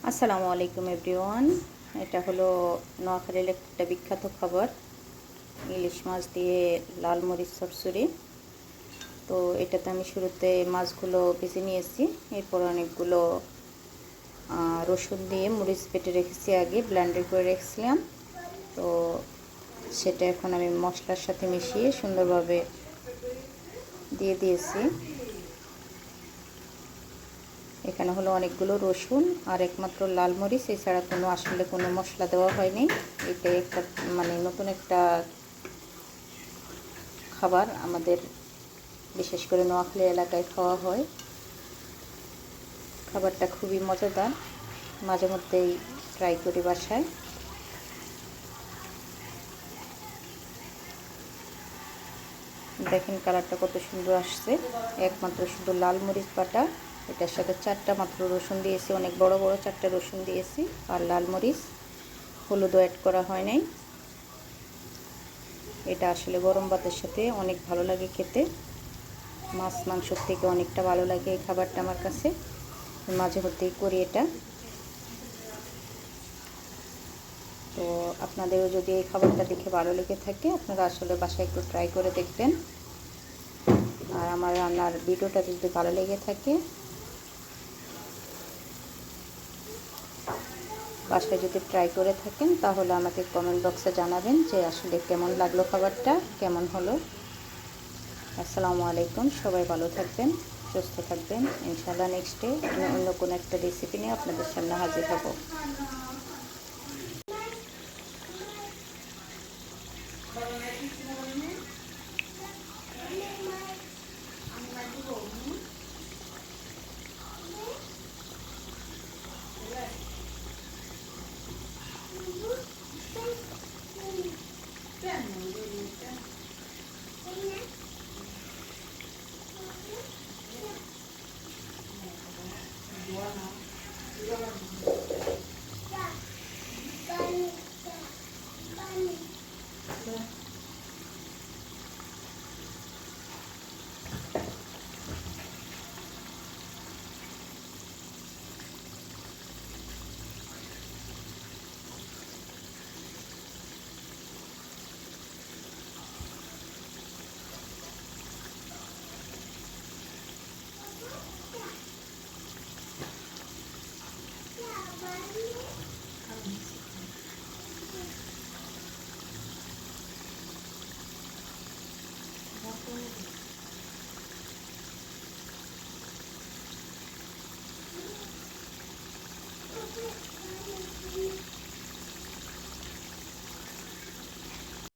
আসসালামু আলাইকুম এভরিওয়ান। এটা হলো নোয়াখালীর একটা বিখ্যাত খাবার, ইলিশ মাছ দিয়ে লাল মরিচ চচ্চড়ি। তো এটাতে আমি শুরুতে মাছগুলো ভেজে নিয়েছি, এরপর অনেকগুলো রসুন দিয়ে মরিচ বেটে রেখেছি, আগে ব্লেন্ডার করে রেখেছিলাম। তো সেটা এখন আমি মশলার সাথে মিশিয়ে সুন্দরভাবে দিয়ে দিয়েছি। এখানে হলো অনেকগুলো রসুন আর একমাত্র লাল মরিচ, এছাড়া আসলে কোনো মশলা দেওয়া হয়নি। এটাই একটা নতুন একটা খাবার, আমাদের বিশেষ করে নোয়াখালী এলাকায় খাওয়া হয়। খাবারটা খুবই মজাদার, মাঝে মধ্যেই ট্রাই করি বাসায়। দেখেন কালারটা কত সুন্দর আসছে, একমাত্র শুধু লাল মরিচ বাটা, এটার সাথে 4টা মাত্র রসুন দিয়েছি, অনেক বড় বড় 4টা রসুন দিয়েছি, আর লাল মরিচ, হলুদও অ্যাড করা হয় নাই। এটা আসলে গরম ভাতের সাথে অনেক ভালো লাগে খেতে, মাছ মাংসর থেকে অনেকটা ভালো লাগে এই খাবারটা আমার কাছে, মাঝে মধ্যেই করি এটা। তো আপনাদেরও যদি এই খাবারটা দেখে ভালো লেগে থাকে, আপনারা আসলে বাসায় একটু ট্রাই করে দেখবেন। আর আমার রান্নার ভিডিওটা যদি ভালো লেগে থাকে, বাসায় যদি ট্রাই করে থাকেন, তাহলে আমাকে কমেন্ট বক্সে জানাবেন যে আসলে কেমন লাগলো খাবারটা, কেমন হলো। আসসালামু আলাইকুম, সবাই ভালো থাকবেন, সুস্থ থাকবেন। ইনশাআল্লাহ নেক্সট ডে অন্য কোনো একটা রেসিপি নিয়ে আপনাদের সামনে হাজির হব।